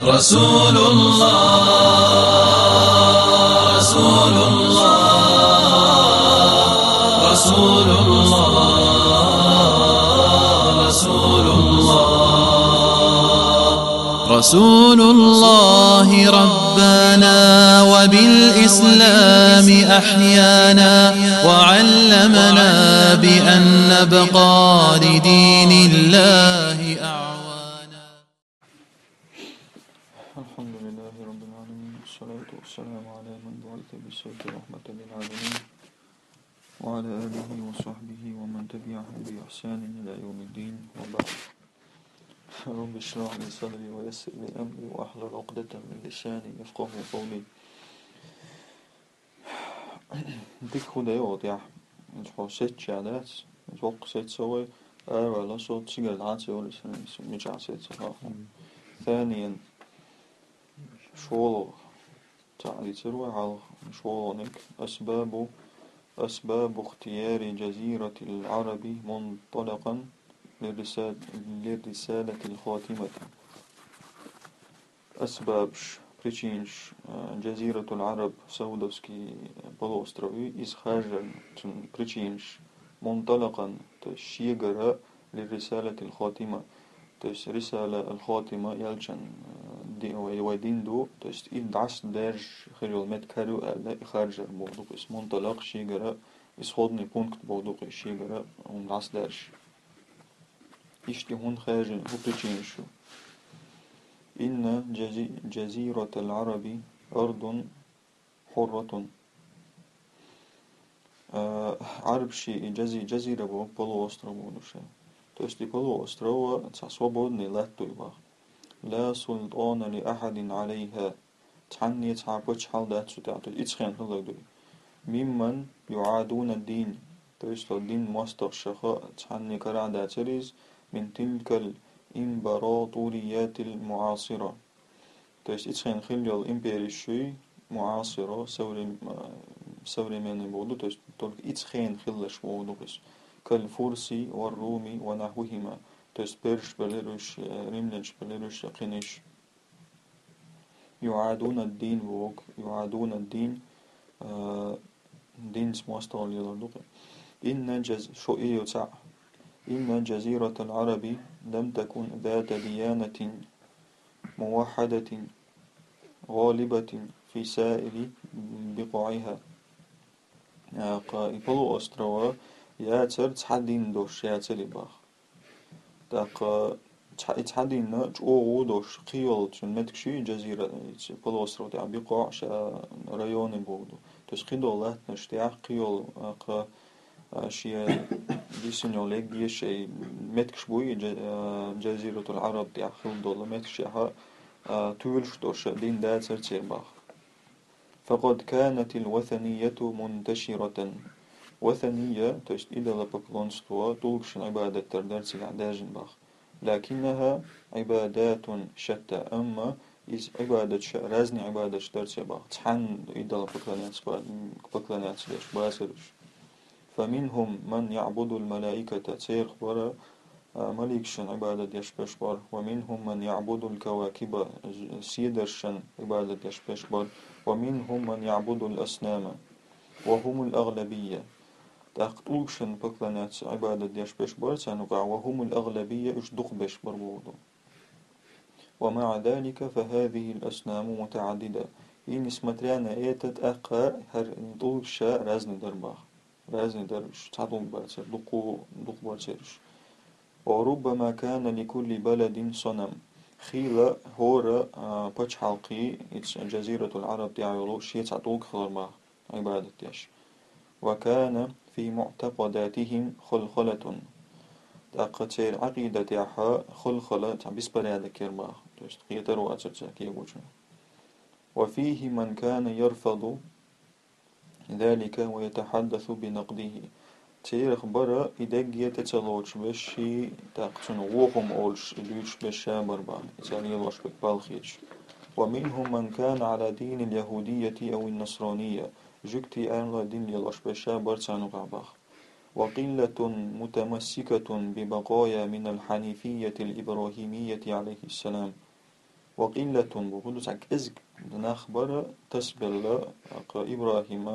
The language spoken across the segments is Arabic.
رسول الله رسول الله رسول الله رسول الله رسول الله ربنا وبالإسلام أحيانا وعلمنا بأن نبقى لدين الله أعوانا. الحمد لله رب العالمين، والصلاة والسلام على من بعث بالصدق رحمة للعالمين وعلى آله وصحبه ومن تبعهم بإحسان إلى يوم الدين، وبعد. رب اشرح لي صدري ويسر لي أمري وأحلل عقدة من لساني يفقهوا قولي. dik goed heel, ja. Het is gewoon zit, ja, dat is ook zit zo. Wel, zo sigaret aanzien, dus een beetje aanzien. ثانيا شغل تعليل على شغلك أسباب اختيار جزيرة العرب منطلقا للرسالة الخاتمة. أسباب причинш جزيرة العرب سعودовский полуострове из خارج причинш منطلقا تشيغرا للرسالة الخاتمة. То есть рисаля аль-хатима ялчан вайдинду, то есть и дас держ хирил меткарю аля и харджар боду, то есть монталак шигара, исходный пункт боду, шигара, он дас держ. Ишти хун харджин, ху причиншу. Инна джазират аль-араби ардун хурратун. Арабши и джазира бо полуостров бодуше. То есть и полуострова свободный летуйба. لا سلطان لأحد عليها. تعني تعبش حال دات سوتع. То есть ицхен хлагдуй. ممن يعادون الدين. То есть الدين مستغشخ تعني كرع داتريز من تلك الإمبراطوريات المعاصرة. То есть ицхен خليل إمبيري شوي معاصرة современный буду. То есть только ицхен خلش буду. كالفرسي والرومي ونحوهما. То есть перш белируш, римлян белируш, قنيش. يعادون الدين ووك يعادون الدين دين سموستغل يلردوك. إن جزيرة العرب لم تكن ذات ديانة موحدة غالبة في سائر بقاعها. يقولوا أستروا ياتر تحدين دوش ياتر باخ داق تحدين جو دوش قيول تون متكشي جزيرة بلوسرو تاع بقاع ريون بودو تسقيدو لات نشتاع قيول ق شي ديسنيو ليك دي شي متكش بوي جزيرة العرب تاع خل دول متكشها تولش دوش دين داتر تير باخ. فقد كانت الوثنية منتشرة. وثنية تشت إلى لبقلونستوا تولكشن عبادة تردرسي عداجن باخ. لكنها عبادات شتى. أما إز عبادة رازني عبادة درسي باخ تحن إلى لبقلونات ليش باسرش. فمنهم من يعبد الملائكة تير برا مليكشن عبادة يشبش بار. ومنهم من يعبد الكواكب سيدرشن عبادة يشبش بار. ومنهم من يعبد الأصنام وهم الأغلبية. تأخذوشن بقلنات عبادة ديش بشبر سنقع وهم الأغلبية اشدق بشبر بوضو. ومع ذلك فهذه الأصنام متعددة. إن اسمتريانا إيتت أقا هر طولشا رازن درباخ رازن درش تعطون باتر دقو باترش. وربما كان لكل بلد صنم. خيلة هورا بچ حلقي جزيرة العرب ديعيولو شي تعطوك خلرباخ عبادة ديش. وكان في معتقداتهم خلخلة. تأقتير عقيدة يحا خلخلة تعبس بريادة كيرباخ. تغيتر وأترجع كيبوشن. وفيه من كان يرفض ذلك ويتحدث بنقده. تير خبرة إدقية تتلوش بشي تأقتن ووهم أولش إلوش بشامر با إتاني يلوش بالخيش. ومنهم من كان على دين اليهودية أو النصرانية. جكتي أرغى دين يلوش بشامر تانو غاباخ. وقلة متمسكة ببقايا من الحنيفية الإبراهيمية عليه السلام. وقلة بوغدو ساك إزك نخبر تسبل إبراهيم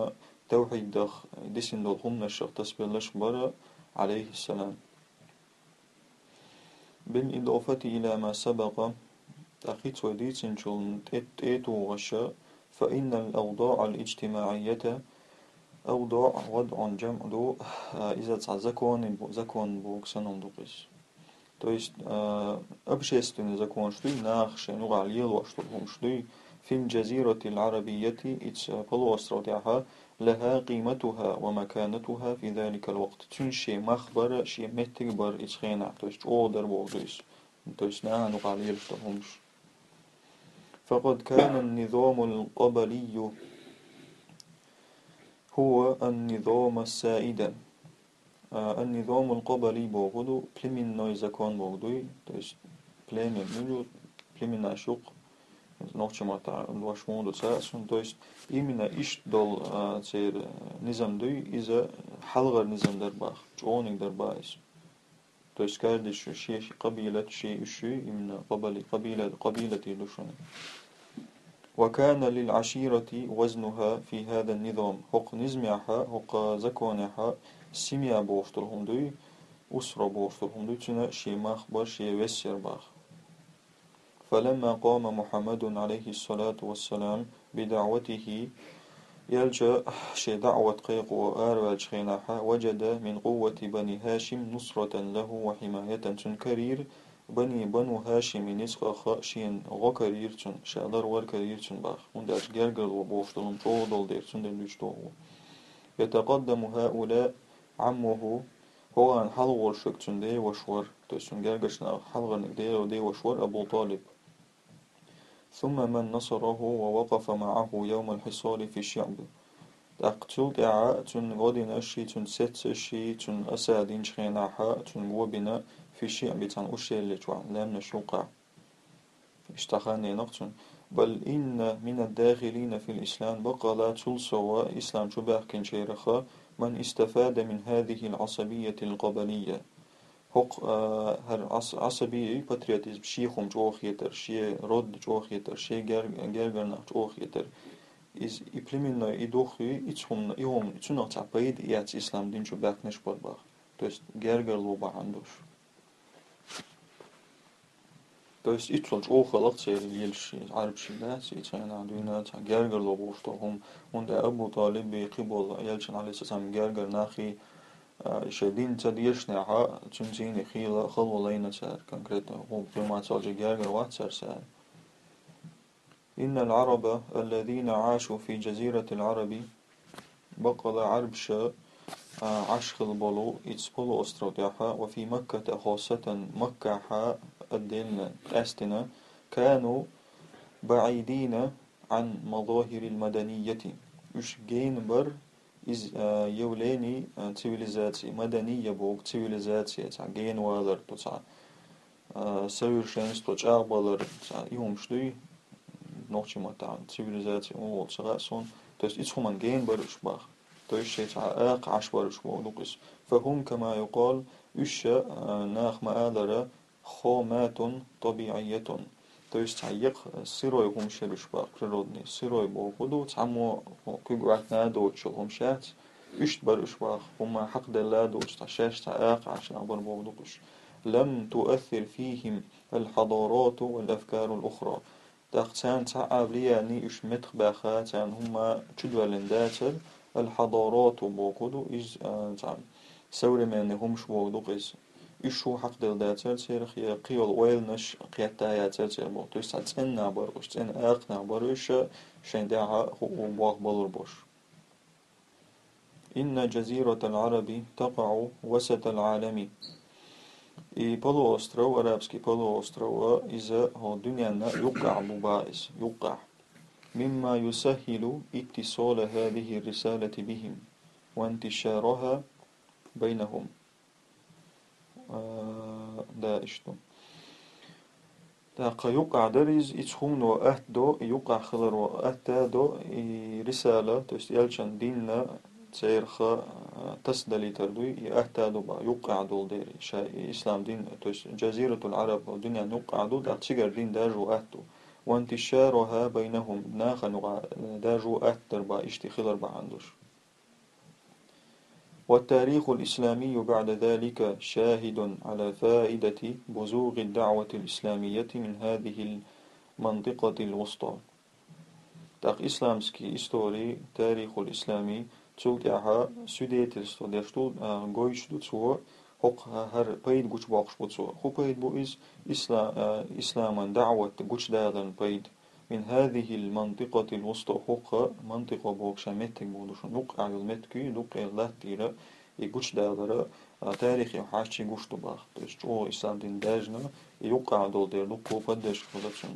توحيد دخ ديسن دول هم نشخ تسبل شبر عليه السلام. بالإضافة إلى ما سبق أخيت وديتن شل تيتو غشا فإن الأوضاع الاجتماعية أوضاع وضع جمع دو إذا زكون بوكسنهم دوقس. То есть общественный закон шли нахши ну галил что هم шли في الجزيرة العربية полуостров تاعها لها قيمتها ومكانتها في ذلك الوقت تنشي مخبر شي متكبر إتخينا то есть أودر بوغدوس то есть نحن قليل همش. فقد كان النظام القبلي هو النظام السائد. النظام القبلي بوغدو بلمن نوي زكون بوغدوي то есть племя нюлю племена шук нохчима та вашмоду саsun то есть именно иш дол цер низамдуй из халгар низамдар бах чоник дар баис то есть каждый ши قبيلة شيء именно قبيلة لشون. وكان للعشيرة وزنها في هذا النظام حق نزمعها حق زكونها سميا بوشتلهم دوي أسرة بوشتلهم دوي تنا شي مخبر شي وسير باخ. فلما قام محمد عليه الصلاة والسلام بدعوته يلجأ شي دعوة قيق وآر خيناحا وجد من قوة بني هاشم نصرة له وحماية تنكرير بنو هاشم نسخة شين غكرير تن شادر وركرير تن باخ ونداش جرجل وبوشتلهم طول دير تن دلوشتو. يتقدم هؤلاء عمه هو عن حلغر شكتن دي وشور تسن جرجشنا حلغر دي وشور أبو طالب. ثم من نصره ووقف معه يوم الحصار في الشعب تقتل دعاء تن غدنا شي تن ست شي تن أسادين شخيناحا تن غوبنا في الشعب تن أشي اللي توان لم نشوقع اشتخاني نقتن. بل إن من الداخلين في الإسلام بقى لا تلسوا إسلام شبه كنشيرخا من استفاد من هذه العصبية القبلية حق هر عصبية باترياتيزم شي خم جوخ يتر شي رد جوخ يتر شي جرجرنا جوخ يتر إز إبلمنا إدوخي إتهم إيهم إتنا تعبيد إيات إسلام دين شبه كنشبر باخ то есть جرجر لو بعندوش то есть итсолж охалак цери елши арабши да сичана дуина та гергер лобу что он да Абу Талиб قبل يلشن عليه السلام جرجر ناخي شدين تديشنا تنزين خيلا خلو لينا سار كونكريت هو بما تسالج جرجر واتسر سار. إن العرب الذين عاشوا في جزيرة العرب بقل عربش عشق البلو إتسبلو أسترودياها وفي مكة خاصة مكة الدين أستنا كانوا بعيدين عن مظاهر المدنية إش جين بر إز يوليني تيفيليزاتي مدنية بوك تيفيليزاتي تاع جين والر تاع سويرشنس تاع أقبلر تاع يوم شدي نوعش ما تاع تيفيليزاتي أول سون تاس إتهم جين برش باخ تاس شيء تاع عش برش بوقس فهم كما يقال إش ناخ ما أدرى خامات طبيعية то есть تعيق سيروي هم شرش باق природный سيروي بوقودو تعمو كيقعد نادوش هم شات إشت برش باق هم حق دلادوش تعشاش تعاق عشان أبر بوقدوش لم تؤثر فيهم الحضارات والأفكار الأخرى تقتان تعب لياني إش متخ باخاتان هم تدولن داتر الحضارات بوقودو إز تعم سوري ماني همش بوقدو إز إيشو حق دل داتر سيرخ يقيل ويل نش قيتا ياتر سيربو تو يستعد إن نابروش إن أق نابروش شين داها هو باق بلربوش. إن جزيرة العرب تقع وسط العالم. إي بلو أسترو أرابسكي بلو أسترو إذا هو دنيانا يقع مبائس يقع مما يسهل اتصال هذه الرسالة بهم وانتشارها بينهم. دا إشتو دا يقع دريز إتخون وأهت دو يقع خلر وأهت دو رسالة تست يلشن ديننا تسيرخ تسدلي تردوي أهت دو با يقع دول ديري شا إسلام دين تست جزيرة العرب ودنيا يقع دو دا تسيقر دين داجو أهتو وانتشارها بينهم ناخن داجو أثر با اشتي خلر با عندوش. والتاريخ الإسلامي بعد ذلك شاهد على فائدة بزوغ الدعوة الإسلامية من هذه المنطقة الوسطى. تاق إسلامسكي إستوري تاريخ الإسلامي تسوتيها سوديتلستو ديشتو غويشتو تسو حق هر بيد غوش باقش بوتسو خو بيد بو إسلاما دعوة غوش داغن بيد من هذه المنطقة الوسطى حق منطقة بوكشا متك بودوش نقع المتكي نقع لاتيرا يغوش داغرا تاريخي حاشي غوشتو باخ تشو إسلام دين داجنا يوقع دول دير نقو بدش خلطشن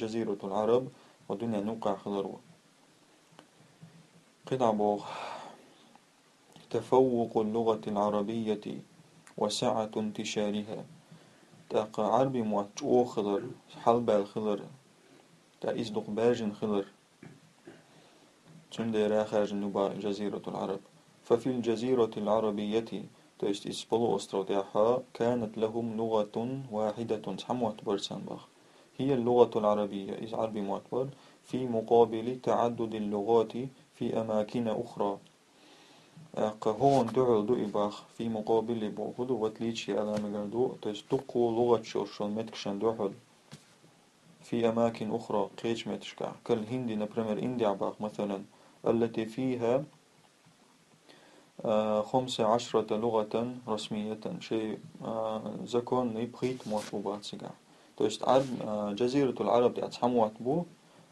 جزيرة العرب ودنيا نوقع خضروة قطع بوغ تفوق اللغة العربية وسعة انتشارها تاق عربي مواتشو خضر حلبة الخضر تا إصدق باجن خضر تندير خارج نوبا جزيرة العرب ففي الجزيرة العربية تيست إسبلو أسترودياها كانت لهم لغة واحدة تحموت برسان باخ هي اللغة العربية إذ عربي معتبر في مقابل تعدد اللغات في أماكن أخرى هون دعو دو إباخ في مقابل بوهدو وتليتشي على مقردو تستقو لغة شوشون متكشن دوحل في أماكن أخرى قيش متشكع كالهندي نبرمر إندي عباخ مثلا التي فيها 15 لغة رسمية شيء زكون نبخيت موطوبات سجع تويست عرب جزيرة العرب دي أتحموات بو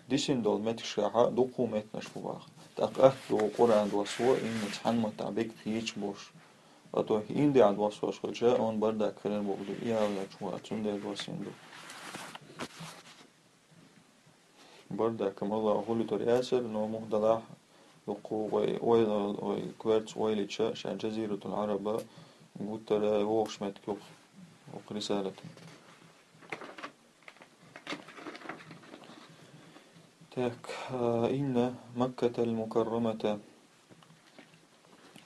ديشن دول متشكع دوقو متنش بواخ تأقف دو قرآن دوسوا إن تحنم تعبيك فيش بوش أتو إن دي عد وسوا شخجاء أون بردك خلال بوغدو إيا ولا شوات تندي دوسين دو بردك كم الله هولو ترياسر نو مهدلاح لقو وي كويرتس ويليتشا شان جزيرة العرب قلت لا ووش متكوخ رسالة تاك إن مكة المكرمة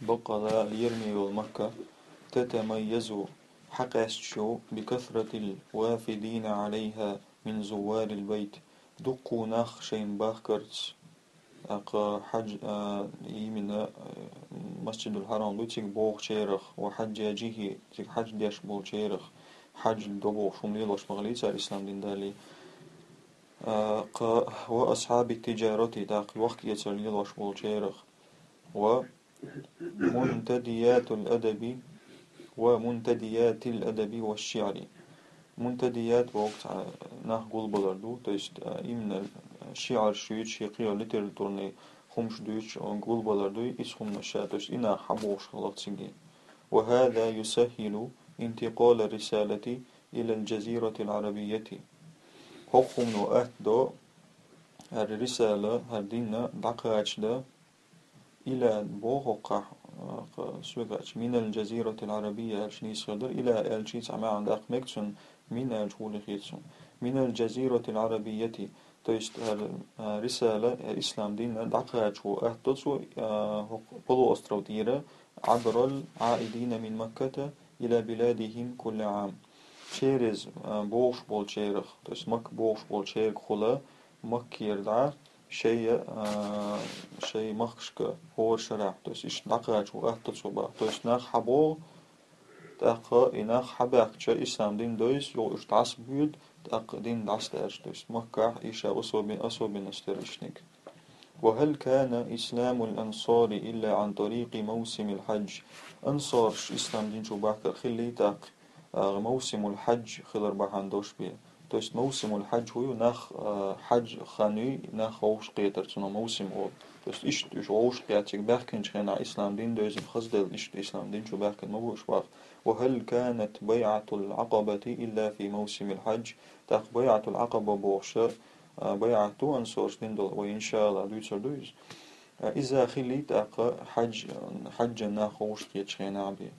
بقى يرمي والمكة تتميز حقاششو بكثرة الوافدين عليها من زوار البيت دقو ناخ شين باخكرتس أق حج يمنا مسجد الحرام دو تيك بوغ شيرخ وحجاجيه تيك حج ديش بوغ شيرخ حج دبوغ شمليلوش مغليسة الإسلام دين دالي وأصحاب التجارة تاقي وقت يتسليلوش بوغ شيرخ ومنتديات الأدب ومنتديات الأدب والشعر منتديات وقت نقول بلردو تيست إمن الشعر شويت شيقيا لترتورني خمش دوش نقول بلردو إسهم نشاتش إنا حبوش خلطسيجي وهذا يسهل انتقال الرسالة إلى الجزيرة العربية حكم نؤهد الرسالة هردين دقاش دا إلى بوغقع سوغاش من الجزيرة العربية الشنيس خدر إلى الشيس عما عندك مكتسن من الجول خيتسن من الجزيرة العربية تيست رسالة الإسلام دين دقاش وأهدتسو بلو أستروديرة عبر العائدين من مكة إلى بلادهم كل عام شيرز بوش بول شيرخ تيست مك بوش بول شيرخ خلا مكير دعا شيء مخشك هو شرع تويس إيش نقاش وقت صبا تويس نخ حبو تأق إنخ حباك شيء إسلام دين دويس يو إش تعص بيد تأق دين دعستاش تويس مكة إيشا أصوبين استريشنك وهل كان إسلام الأنصار إلا عن طريق موسم الحج أنصار إسلام دين شو باكر خلي تأق موسم الحج خلر بحان دوش بيه تويست موسم الحج هو ناخ حج خاني ناخ أوش قيتر تسنا موسم أول تويست إيش أوش قياتك باكن شخنا إسلام دين دوز الخزدل إيش إسلام دين شو باكن مبوش باخ وهل كانت بيعة العقبة إلا في موسم الحج تاخ بيعة العقبة بوشة بيعة تو أنصار دين دول وإن شاء الله دوز إذا خلي تاخ حج ناخ أوش قيت شخنا عبي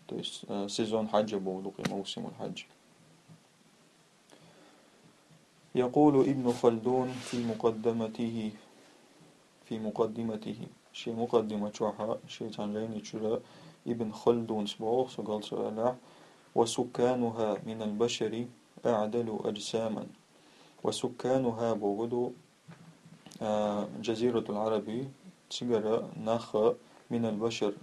تويست سيزون حج بولوقي موسم الحج يقول ابن خلدون في مقدمته شيء مقدمة شوحة شيء تنجيني شراء ابن خلدون سبوغ سقال سؤاله وسكانها من البشر أعدل أجساما وسكانها بوغدو جزيرة العربي تجرى نخ من البشر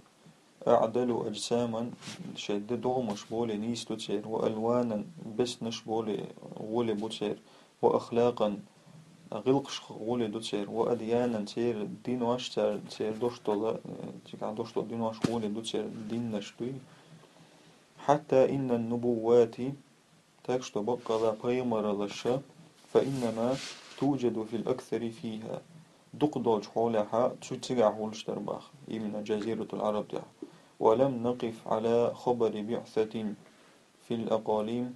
أعدل أجساما شد دومش بولي نيس دوتشير وألوانا بس نش بولي غولي بوتشير وأخلاقا غلقش غولي دوتشير وأديانا تير دين واش تير دوشتولا تيكا دوشتول دين واش غولي دوتشير دين نشتوي حتى إن النبوات تكشتو بقى بيمر لشا فإنما توجد في الأكثر فيها دقدوج حولها تشتغى حولش درباخ يمنا جزيرة العرب ده ولم نقف على خبر بعثة في الأقاليم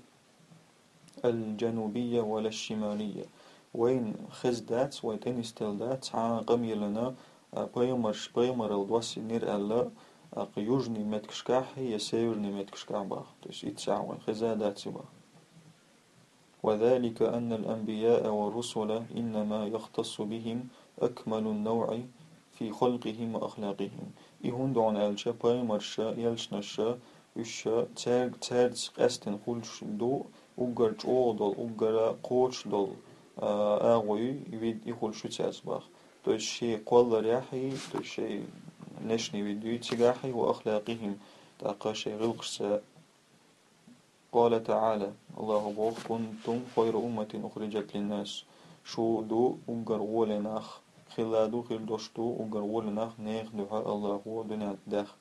الجنوبية ولا الشمالية وين خزدات وين استلدات عن قميلنا بيمر الدوس نير ألا يوجني متكشكاح هي سيورني متكشكاح باخ تش يتساوي خزادات باخ وذلك أن الأنبياء والرسل إنما يختص بهم أكمل النوع في خلقهم وأخلاقهم إهون دون ألشا بايمرشا يلشنشا يشا تارز قستن خلش دو أجر جودل أجر قوش دل أغوي يفيد يخل شو تاسباخ توش شيء قول رياحي توش شيء نشني فيديو تجاحي وأخلاقهم تاقا شيء غلقسا قال تعالى الله بوخ كنتم خير أمة أخرجت للناس شو دو أجر ولناخ خلادو خلدوشتو أجر ولناخ نيخ دعاء الله هو دنيا داخ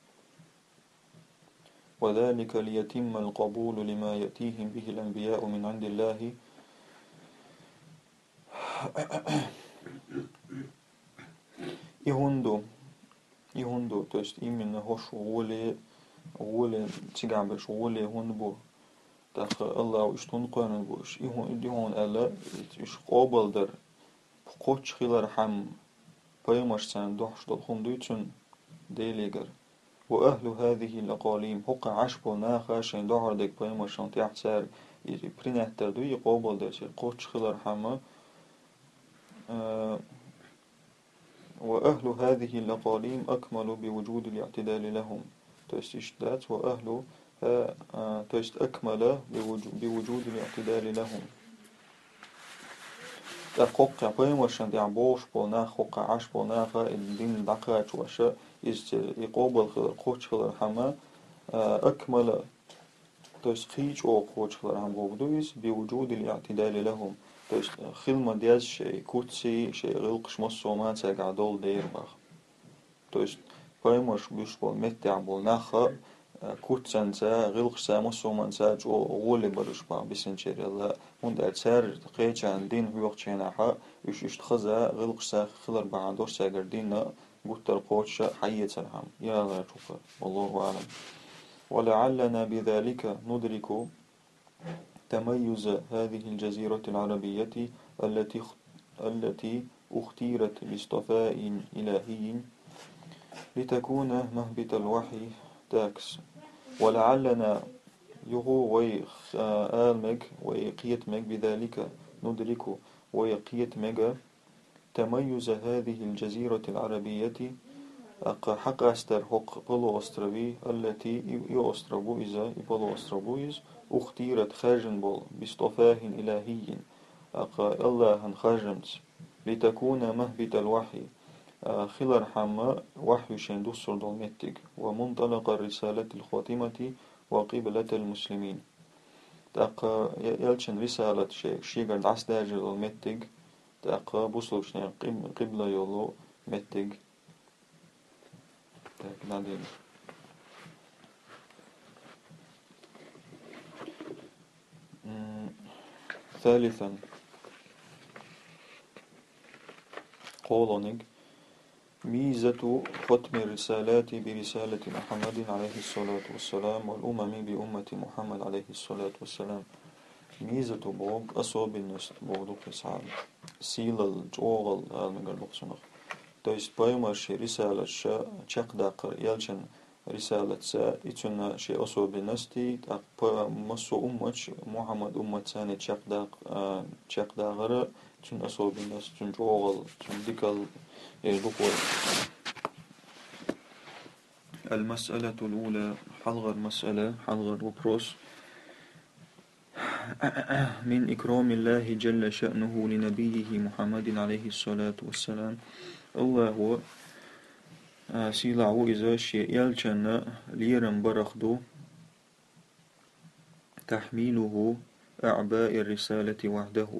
وذلك ليتم القبول لما يأتيهم به الأنبياء من عند الله يهندو توست إيمن هوش غولي تيجعبش غولي هندبو تاخ الله إشتون قانون بوش يهون ألا إش قابل در قوتش خيلر حم بايمش سان دوحش دل خندو تون ديليجر وأهل هذه الأقاليم حق عشبو ناخاشين دهر ديك بايمشان تحت سار برينات تردو يقابل در شي قوتش خيلر حم وأهل هذه الأقاليم أكمل بوجود الاعتدال لهم تشتات وأهل تشت أكمل بوجود الاعتدال لهم تحقق قيم وشان تعبوش بنا حقق عش بنا الدين دقات وش يقابل قوتش خلر حما أكمل تشخيش أو قوتش خلر حما بودويس بوجود الاعتدال لهم خدمة دياز شيء كوتسي شيء غلقش مصومات ساقعدول دير باخ تويست بايموش بيشبول متعبول ناخا كوتسانسا غلقش مصومانسا جو غولي برش باخ بسنشير الله هند أتسار قيتشان دين هيوخ تشيناحا يش تخزا غلقش خلر بعدوش ساقر دينا قوتر قوتش حية سلحام يا الله يشوف والله أعلم ولعلنا بذلك ندرك تميز هذه الجزيرة العربية التي اختيرت باصطفاء إلهي لتكون مهبط الوحي تاكس ولعلنا يغو ويقيت ويقيتمك بذلك ندرك ويقيتمك تميز هذه الجزيرة العربية حق أستر حق بلو أستروي التي يأستربو إذا بلو أستربويز اختيرت خارجن بول باصطفاه إلهي الله خارجنت لتكون مهبط الوحي خلر حما وحي شندو سردو متك ومنطلق الرسالة الخاتمة وقبلة المسلمين يلشن رسالة شيغر دعس داجل المتك بوصلوش قبلة يولو متك نادين ثالثا قولونيك ميزة ختم الرسالات برسالة محمد عليه الصلاة والسلام والأمم بأمة محمد عليه الصلاة والسلام ميزة بوغ أصوب النست بوغ قصال سيل الجوغل المقر لقصنخ تويست بايمرش رسالة شا چقدق يلشن رسالة سا إتنا شيء أصوب النستي مصو أمتش محمد أمت ثاني چقدق غرا تن أصوب النست تن جوغل تن ديكال لقوي المسألة الأولى حلغ المسألة حلغ الوبروس من إكرام الله جل شأنه لنبيه محمد عليه الصلاة والسلام. الله سيلعو إذا شيء يلجن ليرن برخدو تحميله أعباء الرسالة وحده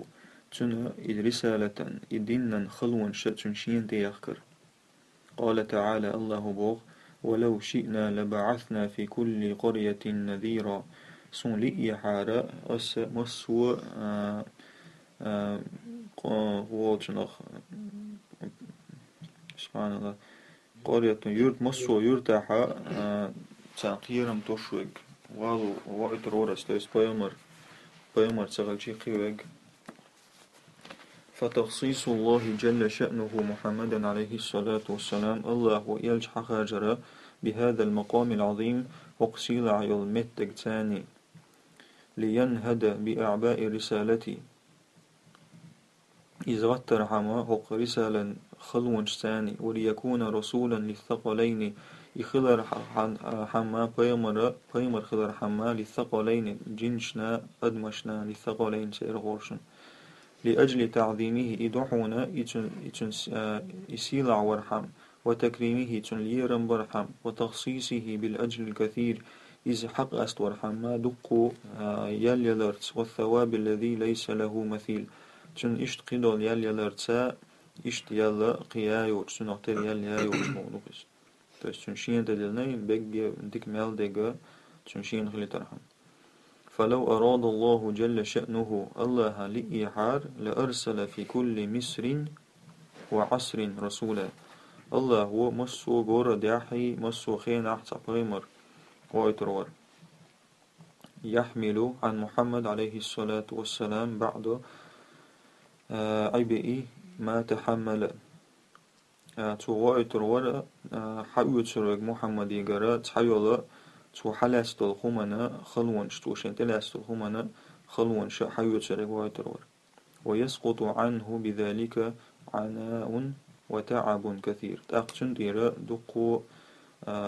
تنا الرسالة إدنا خلوا شأن شين تيخكر. قال تعالى الله بوغ ولو شئنا لبعثنا في كل قرية نذيرا سون لئي حارة أس مسو سبحان الله قرية يرد مسو يرتاح تاقيرم توشوك والو وقت رورس تيس بيمر تغلشي قيوك. فتخصيص الله جل شأنه محمدا عليه الصلاة والسلام الله يلجح خاجر بهذا المقام العظيم وقسيل عيل متك تاني لينهد بأعباء رسالتي إذ غتر حما هق رسالا خلو ثاني وليكون رسولا للثقلين يخلر حما بيمر خلر حما للثقلين جنشنا أدمشنا للثقلين سير غورشن لأجل تعظيمه إدحونا إسيلع ورحم وتكريمه تنليرا برحم وتخصيصه بالأجل الكثير إذ حق أست ورحم ما دقوا يليلرت والثواب الذي ليس له مثيل تن إشت قدول يليلرت إشت يلا قيايور سنغتر يليايور مغنوكس تن شين تدلني بيج ديك مال ديجا تن شين خلي ترحم. فلو أراد الله جل شأنه الله لإيحار لأرسل في كل مصر وعصر رسولا. الله هو مسو غور داحي مسو خين أحسا بغيمر وإترور يحمل عن محمد عليه الصلاة والسلام بعد عبئي ما تحمل تو وإترور حيوت سرق محمد يقرأ تحيولا تو حلاستل خمنا خلونش تو شنتلاستل خمنا خلونش حيوت رغواترور ويسقط عنه بذلك عناء وتعب كثير تأقشن ديرا دقو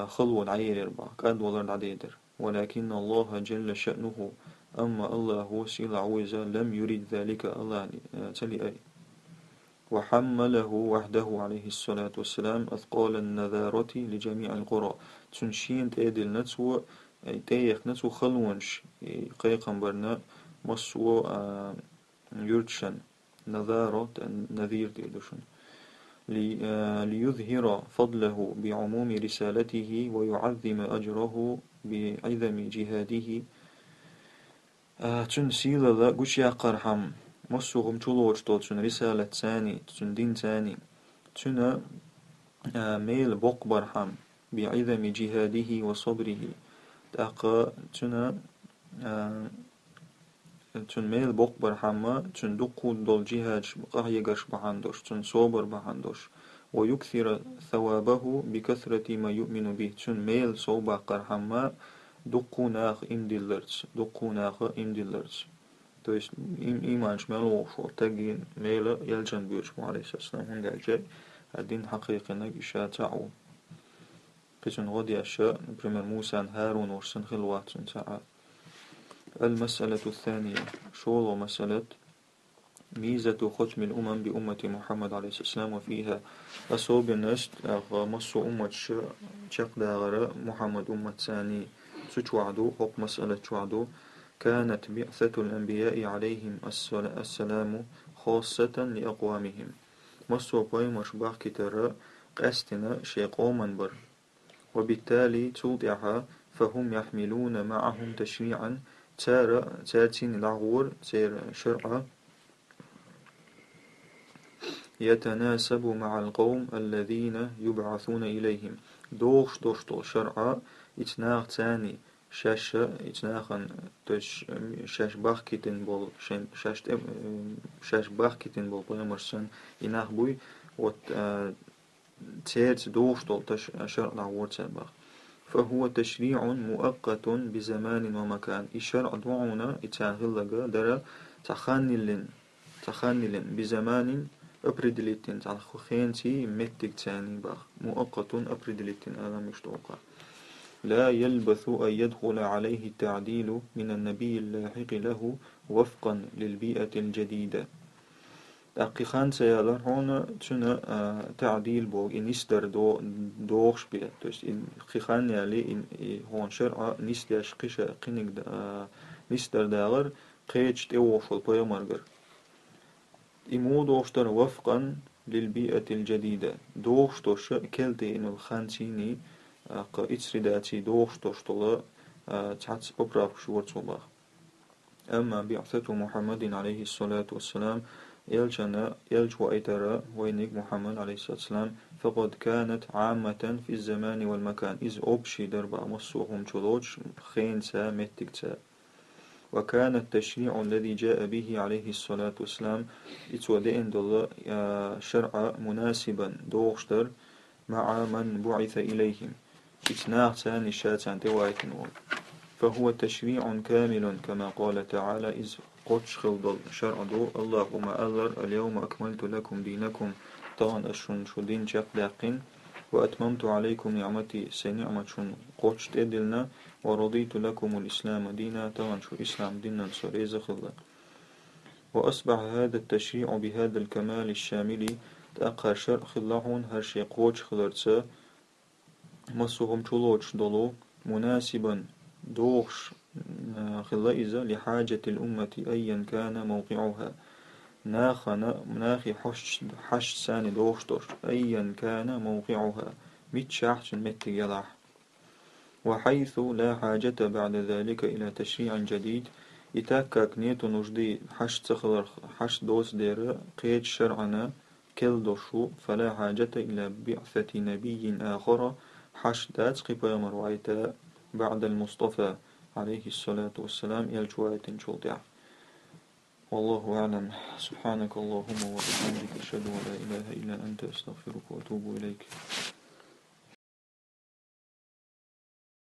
خلو العير ربا كاد ولر عديدر ولكن الله جل شأنه أما الله سيل عويزة لم يريد ذلك الله تلي وحمله وحده عليه الصلاة والسلام أثقال النذارة لجميع القرى تنشين تأدل نتسو تيخ نتسو خلونش قيقا برنا مسو يرتشن نذارة نذير تأدشن ليظهر فضله بعموم رسالته ويعظم أجره بعظم جهاده تنسيل ذا قش يقرحم مسوغم تلوش تن رسالة ثاني تن دين ثاني تن ميل بوق برحم بعظم جهاده وصبره تأقى تن ميل بوق برحم تن دقو دول جهاد قهي قرش بحندوش تن صبر بحندوش ويكثر ثوابه بكثرة ما يؤمن به تن ميل صوبة قرحم دقو ناخ إمدلرز То есть إيمان شمال وشو تجين ميلا يلجن بيوش عليه السلام هند الجاي الدين حقيقي نج إشاء تعو قسم غدي أشياء نبرم موسى هارون ورسن خلوات ساعات. المسألة الثانية شولو مسألة ميزة ختم الأمم بأمة محمد عليه السلام وفيها أصوب الناس مصو أمة شق داغرة محمد أمة ثاني سوچوعدو حق مسألة چوعدو كانت بعثة الأنبياء عليهم السلام خاصة لأقوامهم مصو بايمش باق كتر قاستنا شيقو منبر وبالتالي توضعها فهم يحملون معهم تشريعا تاتين العغور تير شرعا يتناسب مع القوم الذين يبعثون إليهم دوش شرعا اتناغ تاني شاش اتناخن تش شاش باخكتن بول شاش باخكتن بول بيمرسن يناخ بوي وت تيرت دوش تش شرع عورت باخ فهو تشريع مؤقت بزمان ومكان الشرع دعونا اتاغلغا درا تخانلن بزمان أبردلتين تخخينتي متك تاني باخ مؤقت أبردلتين هذا مش توقع لا يلبث أن يدخل عليه التعديل من النبي اللاحق له وفقا للبيئة الجديدة. أقي خانسة يالر هون تشنا تعديل بوغ إن يستر دوغش بيه توست إن خيخان يالي إن هون شرع نستيش قشة قينك نستر داغر قيتش تيوش والبيا مرغر إمو دوغشتر وفقا للبيئة الجديدة دوغشتوش كلتي إن الخانسيني قا إتسرداتي دوغشتوش طلا تحتس ببراف شورت صباح. أما بعثة محمد عليه الصلاة والسلام يلج وإترى وينك محمد عليه الصلاة والسلام فقد كانت عامة في الزمان والمكان إذ أبشي درب مصوهم تلوش خين سا متك سا. وكان التشريع الذي جاء به عليه الصلاة والسلام إتودئن دل شرع مناسبا دوغشتر مع من بعث إليهم إتناغ تاني شاتان توايتنول فهو تشريع كامل كما قال تعالى إذ قدش خلد شرع دو اللهم أذر اليوم أكملت لكم دينكم طان أشن شدين شق داقين وأتممت عليكم نعمتي سنعمة شن قدش تدلنا ورضيت لكم الإسلام دينا طان شو إسلام دينا سريز خلد. وأصبح هذا التشريع بهذا الكمال الشامل تأقى شرع خلعون هرشي قوش خلرتسا مصهم شلوش دلو مناسبا دوغش خلائزة لحاجة الأمة أيا كان موقعها ناخي حش ساني دوغشتوش أيا كان موقعها متشاحش متجلح. وحيث لا حاجة بعد ذلك إلى تشريع جديد يتاكاك نيتو نجدي حش تخلر حش دوس دير قيد شرعنا كل دوشو فلا حاجة إلى بعثة نبي آخر حش دات قبا مروعيتا بعد المصطفى عليه الصلاة والسلام يلجوات شلطع. والله أعلم. سبحانك اللهم وبحمدك أشهد أن لا إله إلا أنت أستغفرك وأتوب إليك.